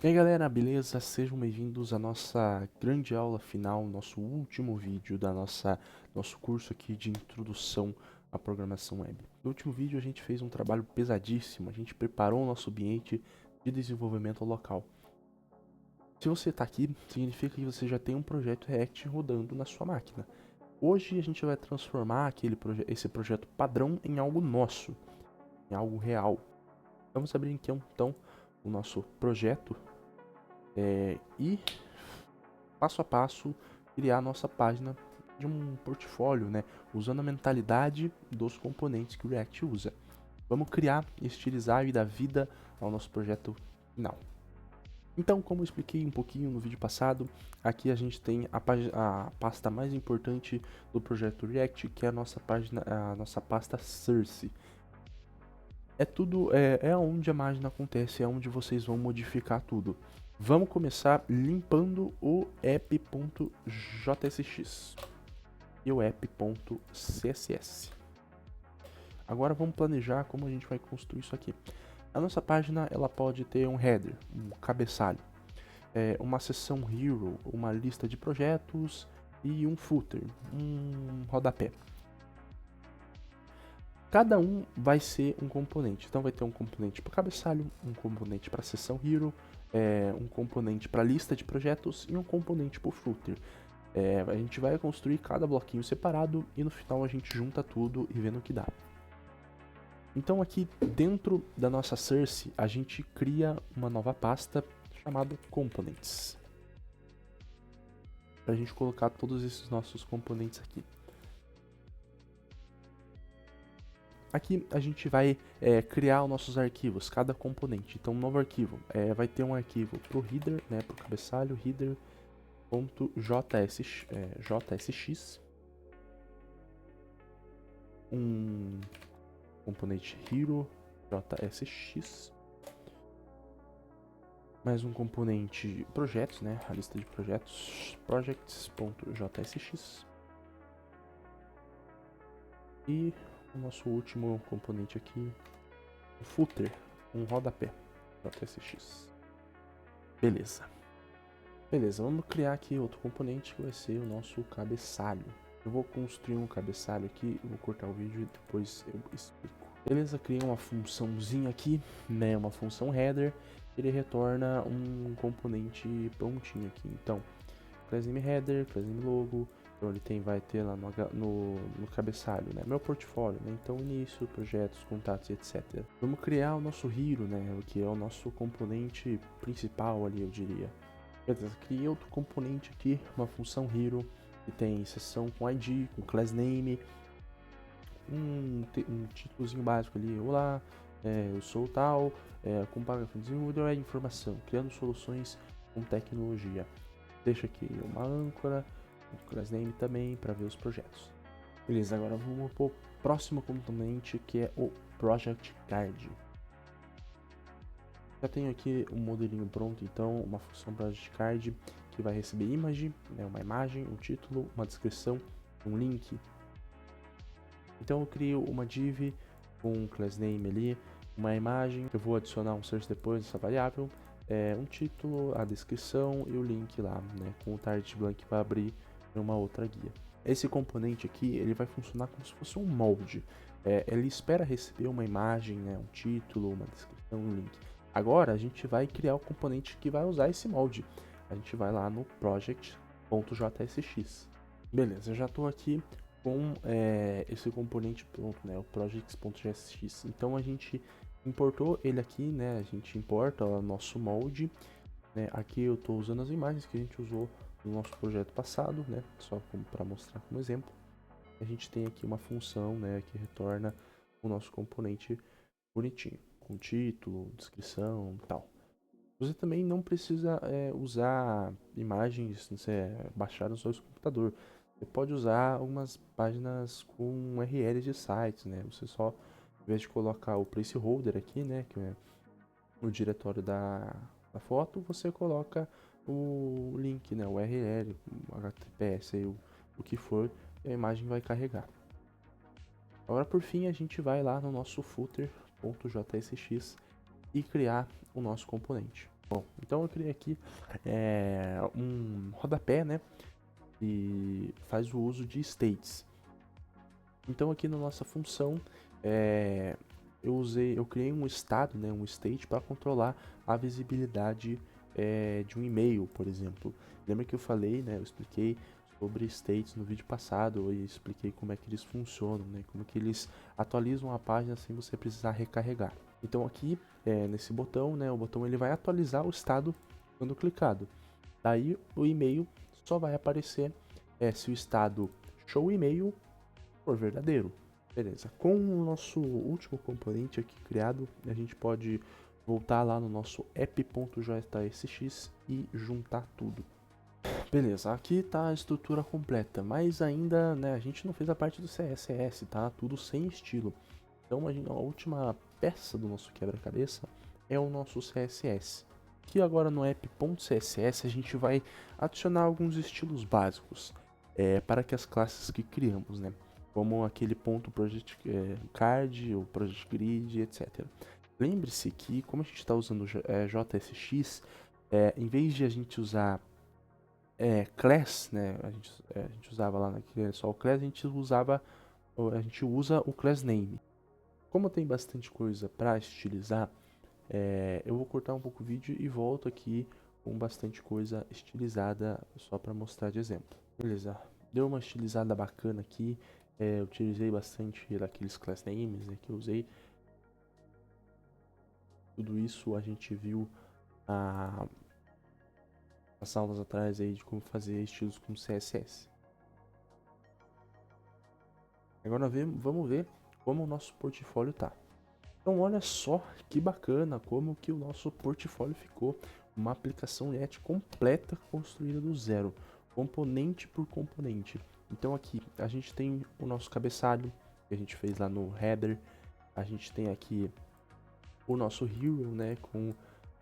E aí galera, beleza? Sejam bem-vindos à nossa grande aula final, nosso último vídeo da nosso curso aqui de introdução à programação web. No último vídeo a gente fez um trabalho pesadíssimo, a gente preparou o nosso ambiente de desenvolvimento local. Se você está aqui, significa que você já tem um projeto React rodando na sua máquina. Hoje a gente vai transformar esse projeto padrão em algo nosso, em algo real. Vamos abrir aqui então o nosso projeto e passo a passo criar nossa página de um portfólio, né? Usando a mentalidade dos componentes que o React usa. Vamos criar, estilizar e dar vida ao nosso projeto final. Então, como eu expliquei um pouquinho no vídeo passado, aqui a gente tem a pasta mais importante do projeto React, que é a nossa pasta Source. É onde a mágica acontece, é onde vocês vão modificar tudo. Vamos começar limpando o app.jsx e o app.css. Agora vamos planejar como a gente vai construir isso aqui. A nossa página ela pode ter um header, um cabeçalho, uma seção hero, uma lista de projetos e um footer, um rodapé. Cada um vai ser um componente. Então vai ter um componente para cabeçalho, um componente para seção hero, um componente para lista de projetos e um componente para o footer. A gente vai construir cada bloquinho separado e no final a gente junta tudo e vê no que dá. Então aqui dentro da nossa source a gente cria uma nova pasta chamada components, para a gente colocar todos esses nossos componentes aqui. Aqui a gente vai criar os nossos arquivos, cada componente. Então, um novo arquivo vai ter um arquivo para o header, né, para o cabeçalho, header.jsx, um componente hero.jsx, mais um componente projetos, né, a lista de projetos, projects.jsx, e o nosso último componente aqui, o footer, um rodapé, .sx. Beleza, vamos criar aqui outro componente que vai ser o nosso cabeçalho. Eu vou construir um cabeçalho aqui, vou cortar o vídeo e depois eu explico. Beleza, criei uma funçãozinha aqui, né, uma função header, ele retorna um componente prontinho aqui. Então, class name header, class name logo. Então ele vai ter lá no cabeçalho, né, meu portfólio, né, então início, projetos, contatos, etc. Vamos criar o nosso hero, né, o que é o nosso componente principal ali, eu diria. Beleza, criei outro componente aqui, uma função hero, que tem seção com ID, com class name, um títulozinho básico ali, olá, eu sou tal, com pagamento de desenvolvedor, informação, criando soluções com tecnologia. Deixa aqui uma âncora, o class name também para ver os projetos. Beleza, agora vamos para o próximo componente, que é o Project Card. Já tenho aqui um modelinho pronto, então uma função Project Card que vai receber image, né, uma imagem, um título, uma descrição, um link. Então eu crio uma div com um class name ali, uma imagem, eu vou adicionar um source depois dessa variável, um título, a descrição e o link lá, né, com o target blank para abrir uma outra guia. Esse componente aqui, ele vai funcionar como se fosse um molde. Ele espera receber uma imagem, né, um título, uma descrição, um link. Agora a gente vai criar o componente que vai usar esse molde. A gente vai lá no project.jsx. Beleza, eu já estou aqui com esse componente pronto, né, o projects.jsx. Então a gente importou ele aqui, né, a gente importa o nosso molde, né, aqui eu estou usando as imagens que a gente usou no nosso projeto passado, né, só para mostrar como exemplo. A gente tem aqui uma função, né, que retorna o nosso componente bonitinho, com título, descrição e tal. Você também não precisa usar imagens, baixar no seu computador. Você pode usar algumas páginas com URLs de sites, né? Você só, em vez de colocar o placeholder aqui, né, que é no diretório da foto, você coloca o link, né, o URL, o HTTPS, aí, o que for, e a imagem vai carregar. Agora, por fim, a gente vai lá no nosso footer.jsx e criar o nosso componente. Bom, então eu criei aqui um rodapé, né? E faz o uso de states. Então aqui na nossa função, eu criei um estado, né, um state para controlar a visibilidade de um e-mail, por exemplo. Lembra que eu falei, né, eu expliquei sobre states no vídeo passado e expliquei como é que eles funcionam, né, como que eles atualizam a página sem você precisar recarregar. Então aqui, nesse botão, né, o botão ele vai atualizar o estado quando clicado. Daí o e-mail só vai aparecer se o estado show e-mail for verdadeiro. Beleza. Com o nosso último componente aqui criado, a gente pode voltar lá no nosso app.jsx e juntar tudo. Beleza, aqui está a estrutura completa, mas ainda, né, a gente não fez a parte do CSS, tá? Tudo sem estilo. Então a última peça do nosso quebra-cabeça é o nosso CSS. Aqui agora no app.css a gente vai adicionar alguns estilos básicos para que as classes que criamos, né? Como aquele ponto project card, o project grid, etc. Lembre-se que como a gente está usando JSX, em vez de a gente usar class, né? A gente usava lá naquele só o class, a gente usa o class name. Como tem bastante coisa para estilizar, eu vou cortar um pouco o vídeo e volto aqui com bastante coisa estilizada só para mostrar de exemplo. Beleza, deu uma estilizada bacana aqui. Eu utilizei bastante daqueles class names, né, que eu usei. Tudo isso a gente viu nas aulas atrás aí de como fazer estilos com CSS. Agora vamos ver como o nosso portfólio tá. Então olha só que bacana como que o nosso portfólio ficou. Uma aplicação React completa construída do zero, componente por componente. Então aqui a gente tem o nosso cabeçalho que a gente fez lá no header. A gente tem aqui o nosso hero, né, com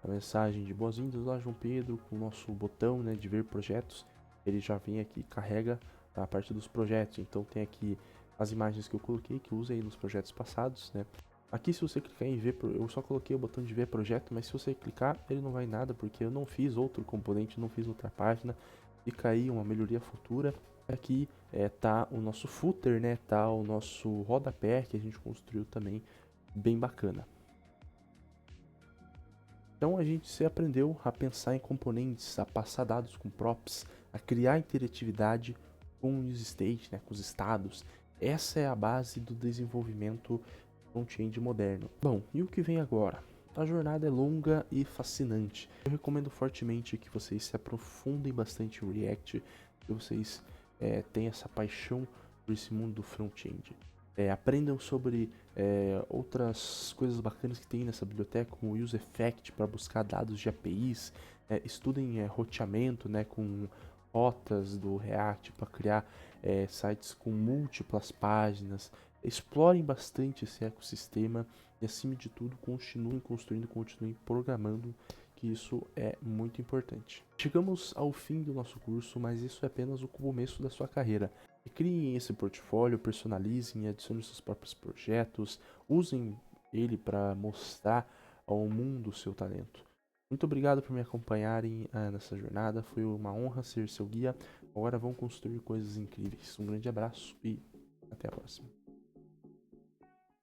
a mensagem de boas-vindas lá João Pedro, com o nosso botão, né, de ver projetos. Ele já vem aqui, carrega a parte dos projetos. Então tem aqui as imagens que eu coloquei, que eu usei nos projetos passados, né. Aqui se você clicar em ver, eu só coloquei o botão de ver projeto, mas se você clicar ele não vai em nada, porque eu não fiz outro componente, não fiz outra página. Fica aí uma melhoria futura. Aqui tá o nosso footer, né, tá o nosso rodapé que a gente construiu também, bem bacana. Então a gente se aprendeu a pensar em componentes, a passar dados com props, a criar interatividade com os states, né, com os estados. Essa é a base do desenvolvimento front-end moderno. Bom, e o que vem agora? A jornada é longa e fascinante. Eu recomendo fortemente que vocês se aprofundem bastante em React, que vocês tenham essa paixão por esse mundo do front-end. Aprendam sobre outras coisas bacanas que tem nessa biblioteca, como o UseEffect para buscar dados de APIs. Estudem roteamento, né, com rotas do React para criar sites com múltiplas páginas. Explorem bastante esse ecossistema e, acima de tudo, continuem construindo, continuem programando, que isso é muito importante. Chegamos ao fim do nosso curso, mas isso é apenas o começo da sua carreira. Criem esse portfólio, personalizem, adicionem seus próprios projetos, usem ele para mostrar ao mundo o seu talento. Muito obrigado por me acompanharem nessa jornada, foi uma honra ser seu guia. Agora vamos construir coisas incríveis. Um grande abraço e até a próxima.